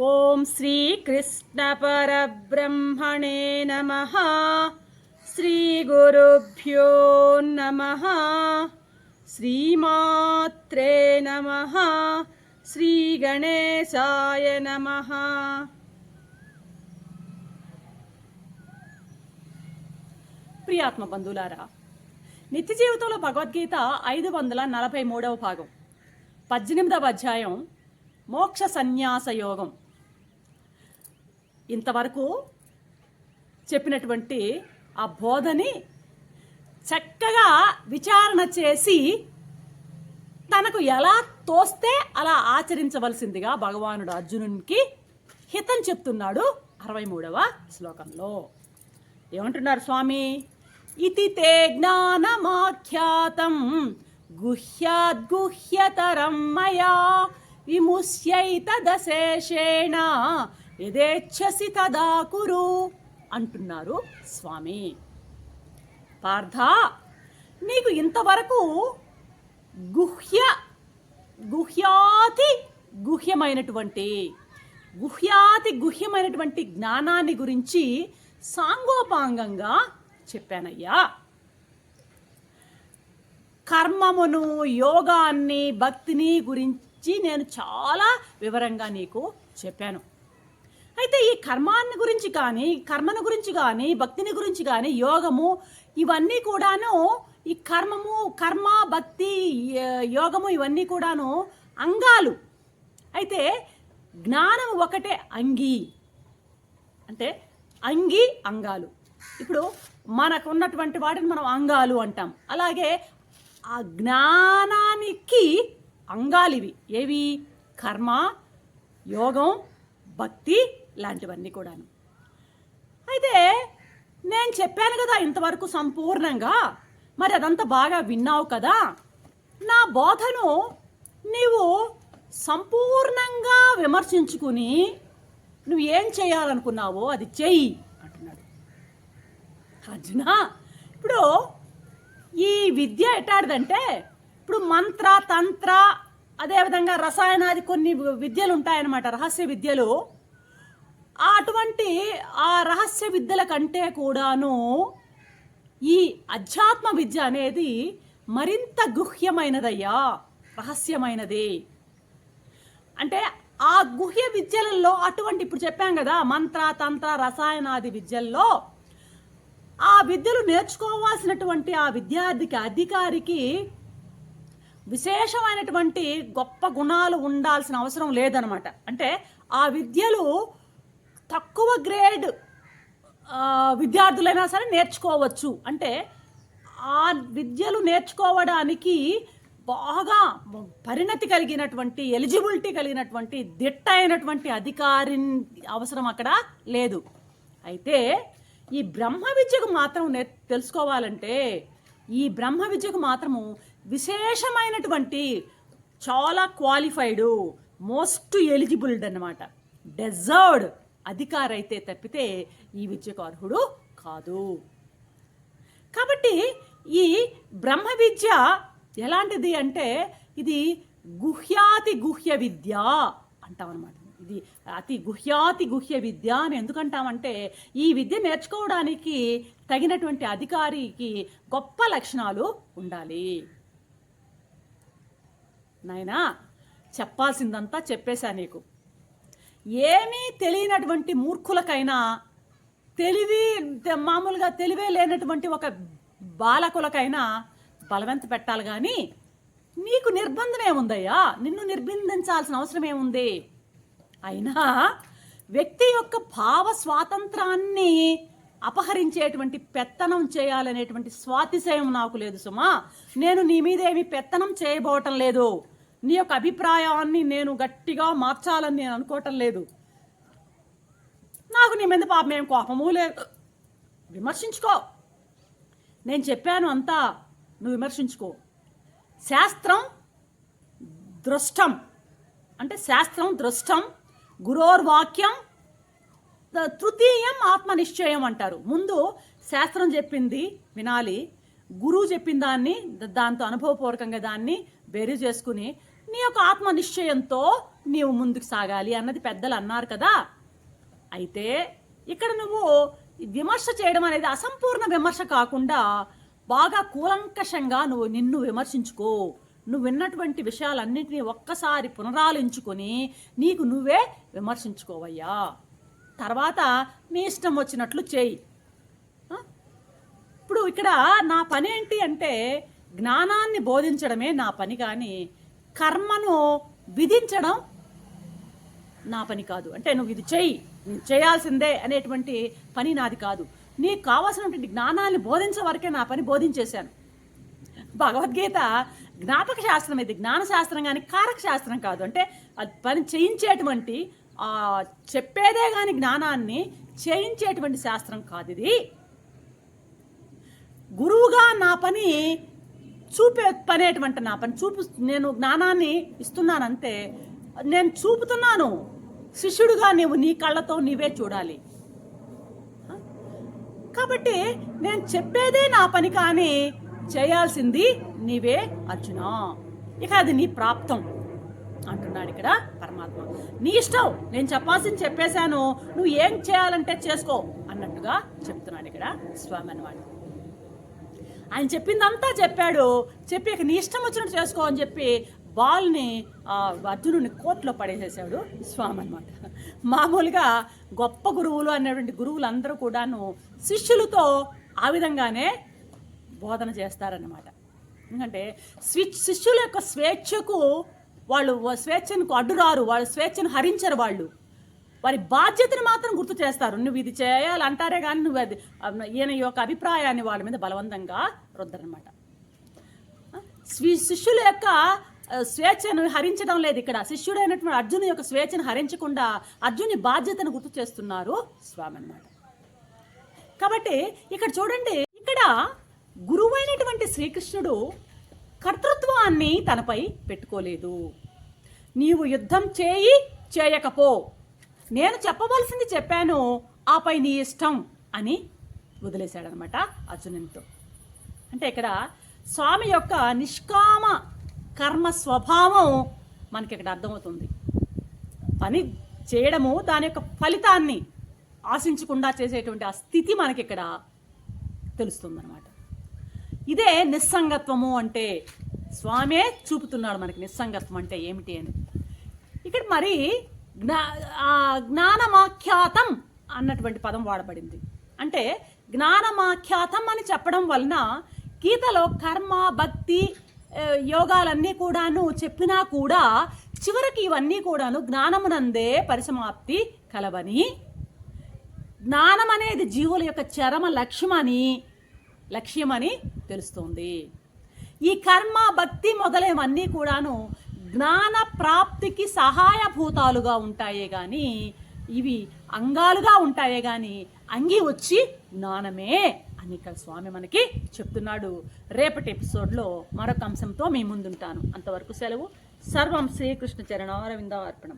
ఓం శ్రీ కృష్ణ పరబ్రహ్మణే నమః. శ్రీ గురుభ్యో నమః. శ్రీమాత్రే నమః. శ్రీ గణేశాయ నమః. ప్రియాత్మ బంధువులారా, నిత్య జీవితంలో భగవద్గీత 543వ భాగం 18వ అధ్యాయం మోక్ష సన్యాస యోగం. ఇంతవరకు చెప్పినటువంటి ఆ బోధని చక్కగా విచారణ చేసి తనకు ఎలా తోస్తే అలా ఆచరించవలసిందిగా భగవానుడు అర్జునునికి హితం చెప్తున్నాడు 63వ శ్లోకంలో. ఏమంటున్నారు స్వామి? ఇతి తే జ్ఞానమాఖ్యాతం గుహ్యాద్గుహ్యతరం మయా విముష్యైతదశేషేణ యదేచ్ఛసి తదా కురు అంటున్నారు స్వామి. పార్థ, నీకు ఇంతవరకు గుహ్యాతి గుహ్యమైనటువంటి జ్ఞానాన్ని గురించి సాంగోపాంగంగా చెప్పానయ్యా. కర్మమును, యోగాన్ని, భక్తిని గురించి నేను చాలా వివరంగా నీకు చెప్పాను. అయితే ఈ కర్మను గురించి కానీ భక్తిని గురించి కానీ, యోగము, ఇవన్నీ కూడాను, ఈ కర్మ, భక్తి, యోగము ఇవన్నీ కూడాను అంగాలు. అయితే జ్ఞానం ఒకటే అంగి. అంటే అంగి, అంగాలు. ఇప్పుడు మనకు ఉన్నటువంటి వాటిని మనం అంగాలు అంటాం. అలాగే ఆ జ్ఞానానికి అంగాలివి ఏవి? కర్మ, యోగం, భక్తి లాంటివన్నీ కూడాను. అయితే నేను చెప్పాను కదా ఇంతవరకు సంపూర్ణంగా. మరి అదంతా బాగా విన్నావు కదా. నా బోధను నీవు సంపూర్ణంగా విమర్శించుకుని నువ్వు ఏం చేయాలనుకున్నావో అది చెయ్యి అంటున్నాడు అర్జున. ఇప్పుడు ఈ విద్య ఎట్టాడిదంటే, ఇప్పుడు మంత్ర, తంత్ర, అదేవిధంగా రసాయనాది కొన్ని విద్యలు ఉంటాయన్నమాట, రహస్య విద్యలు. అటువంటి ఆ రహస్య విద్యల కంటే కూడాను ఈ అధ్యాత్మ విద్య అనేది మరింత గుహ్యమైనదయ్యా, రహస్యమైనది. అంటే ఆ గుహ్య విద్యలలో అటువంటి, ఇప్పుడు చెప్పాం కదా, మంత్ర, తంత్ర, రసాయనాది విద్యల్లో ఆ విద్యలు నేర్చుకోవాల్సినటువంటి ఆ విద్యార్థికి, అధికారికి విశేషమైనటువంటి గొప్ప గుణాలు ఉండాల్సిన అవసరం లేదనమాట. అంటే ఆ విద్యలు తక్కువ గ్రేడ్ విద్యార్థులైనా సరే నేర్చుకోవచ్చు. అంటే ఆ విద్యలు నేర్చుకోవడానికి బాగా పరిణతి కలిగినటువంటి, ఎలిజిబిలిటీ కలిగినటువంటి, దిట్ట అయినటువంటి అధికారి అవసరం అక్కడ లేదు. అయితే ఈ బ్రహ్మ విద్యకు మాత్రం తెలుసుకోవాలంటే, ఈ బ్రహ్మ విద్యకు మాత్రము విశేషమైనటువంటి, చాలా క్వాలిఫైడు, మోస్ట్ ఎలిజిబుల్డ్ అన్నమాట, డెజర్వ్డ్ అధికారి అయితే తప్పితే ఈ విద్యకు అర్హుడు కాదు. కాబట్టి ఈ బ్రహ్మ విద్య ఎలాంటిది అంటే, ఇది గుహ్యాతి గుహ్య విద్య అంటామన్నమాట. ఇది అతి గుహ్య విద్య అని ఎందుకంటామంటే, ఈ విద్య నేర్చుకోవడానికి తగినటువంటి అధికారికి గొప్ప లక్షణాలు ఉండాలి. నాయనా, చెప్పాల్సిందంతా చెప్పేశా నీకు. ఏమీ తెలియనటువంటి మూర్ఖులకైనా, మామూలుగా తెలివే లేనటువంటి ఒక బాలకులకైనా బలవంత పెట్టాలి కానీ నీకు నిర్బంధం ఏముందయ్యా? నిన్ను నిర్బంధించాల్సిన అవసరం ఏముంది? అయినా వ్యక్తి యొక్క భావ స్వాతంత్రాన్ని అపహరించేటువంటి, పెత్తనం చేయాలనేటువంటి స్వాతిశయం నాకు లేదు సుమా. నేను నీ మీద ఏమి పెత్తనం చేయబోవటం లేదు. నీ యొక్క అభిప్రాయాన్ని నేను గట్టిగా మార్చాలని నేను అనుకోవటం లేదు. నాకు నీ మీద పాపం ఏం కోపము లేదు. విమర్శించుకో, నేను చెప్పాను అంతా, నువ్వు విమర్శించుకో. శాస్త్రం దృష్టం అంటే, శాస్త్రం దృష్టం, గురోర్వాక్యం తృతీయం ఆత్మనిశ్చయం అంటారు. ముందు శాస్త్రం చెప్పింది వినాలి, గురువు చెప్పిన దాంతో అనుభవపూర్వకంగా దాన్ని బేరీ చేసుకుని నీ యొక్క ఆత్మ నిశ్చయంతో నీవు ముందుకు సాగాలి అన్నది పెద్దలు అన్నారు కదా. అయితే ఇక్కడ నువ్వు విమర్శ చేయడం అనేది అసంపూర్ణ విమర్శ కాకుండా బాగా కూలంకషంగా నిన్ను విమర్శించుకో. నువ్వు విన్నటువంటి విషయాలన్నింటినీ ఒక్కసారి పునరాలించుకొని నీకు నువ్వే విమర్శించుకోవయ్యా. తర్వాత నీ ఇష్టం వచ్చినట్లు చేయి. ఇప్పుడు ఇక్కడ నా పని ఏంటి అంటే జ్ఞానాన్ని బోధించడమే నా పని, కానీ కర్మను విధించడం నా పని కాదు. అంటే నువ్వు ఇది చెయ్యి, నువ్వు చేయాల్సిందే అనేటువంటి పని నాది కాదు. నీకు కావాల్సినటువంటి జ్ఞానాన్ని బోధించే వరకే నా పని బోధించేశాను. భగవద్గీత జ్ఞాపక శాస్త్రం, ఇది జ్ఞాన శాస్త్రం కానీ కారక శాస్త్రం కాదు. అంటే అది పని చేయించేటువంటి చెప్పేదే కానీ జ్ఞానాన్ని చేయించేటువంటి శాస్త్రం కాదు ఇది. గురువుగా నా పని పనేటువంటి నా పని నేను జ్ఞానాన్ని ఇస్తున్నానంతే, నేను చూపుతున్నాను. శిష్యుడుగా నీవు నీ కళ్ళతో నీవే చూడాలి. కాబట్టి నేను చెప్పేదే నా పని, కానీ చేయాల్సింది నీవే అర్జున. ఇక అది నీ ప్రాప్తం అంటున్నాడు ఇక్కడ పరమాత్మ. నీ ఇష్టం, నేను చెప్పాల్సింది చెప్పేశాను, నువ్వు ఏం చేయాలంటే చేసుకో అన్నట్టుగా చెప్తున్నాడు ఇక్కడ స్వామి అన్నమాట. ఆయన చెప్పిందంతా చెప్పాడు. చెప్పి ఇక నీ ఇష్టం వచ్చినట్టు చేసుకో అని చెప్పి బాల్ని అర్జునుడిని కోర్టులో పడేసేసాడు స్వామి అన్నమాట. మామూలుగా గొప్ప గురువులు అనేటువంటి గురువులందరూ కూడాను శిష్యులతో ఆ విధంగానే బోధన చేస్తారన్నమాట. ఎందుకంటే శిష్యుల యొక్క స్వేచ్ఛకు వాళ్ళు స్వేచ్ఛను అడ్డురారు, వాళ్ళు స్వేచ్ఛను హరించరు. వాళ్ళు వారి బాధ్యతను మాత్రం గుర్తు చేస్తారు. నువ్వు ఇది చేయాలంటారే కానీ నువ్వు అది ఈయన యొక్క అభిప్రాయాన్ని వాళ్ళ మీద బలవంతంగా రుద్దరనమాట. శిష్యుల యొక్క స్వేచ్ఛను హరించడం లేదు ఇక్కడ. శిష్యుడైనటువంటి అర్జును యొక్క స్వేచ్ఛను హరించకుండా అర్జుని బాధ్యతను గుర్తు చేస్తున్నారు స్వామి అన్నమాట. కాబట్టి ఇక్కడ చూడండి, ఇక్కడ గురువైనటువంటి శ్రీకృష్ణుడు కర్తృత్వాన్ని తనపై పెట్టుకోలేదు. నీవు యుద్ధం చేయకపో, నేను చెప్పవలసింది చెప్పాను, ఆపై నీ ఇష్టం అని వదిలేశాడనమాట అర్జునునితో. అంటే ఇక్కడ స్వామి యొక్క నిష్కామ కర్మ స్వభావం మనకి ఇక్కడ అర్థమవుతుంది. పని చేయడము, దాని యొక్క ఫలితాన్ని ఆశించకుండా చేసేటువంటి ఆ స్థితి మనకి ఇక్కడ తెలుస్తుంది అనమాట. ఇదే నిస్సంగత్వము అంటే. స్వామే చూపుతున్నాడు మనకి నిస్సంగత్వం అంటే ఏమిటి అని. ఇక్కడ మరి జ్ఞానమాఖ్యాతం అన్నటువంటి పదం వాడబడింది. అంటే జ్ఞానమాఖ్యాతం అని చెప్పడం వలన గీతలో కర్మ, భక్తి, యోగాలన్నీ కూడాను చెప్పినా కూడా చివరికి ఇవన్నీ కూడాను జ్ఞానమునందే పరిసమాప్తి కలవని, జ్ఞానం అనేది జీవుల యొక్క చరమ లక్ష్యమని తెలుస్తుంది. ఈ కర్మ, భక్తి మొదలైనవన్నీ కూడాను జ్ఞాన ప్రాప్తికి సహాయభూతాలుగా ఉంటాయే కానీ, ఇవి అంగాలుగా ఉంటాయే కానీ అంగి వచ్చి జ్ఞానమే అని ఇక్కడ స్వామి మనకి చెప్తున్నాడు. రేపటి ఎపిసోడ్లో మరొక అంశంతో మీ ముందుంటాను. అంతవరకు సెలవు. సర్వం శ్రీకృష్ణ చరణారవిందార్పణం.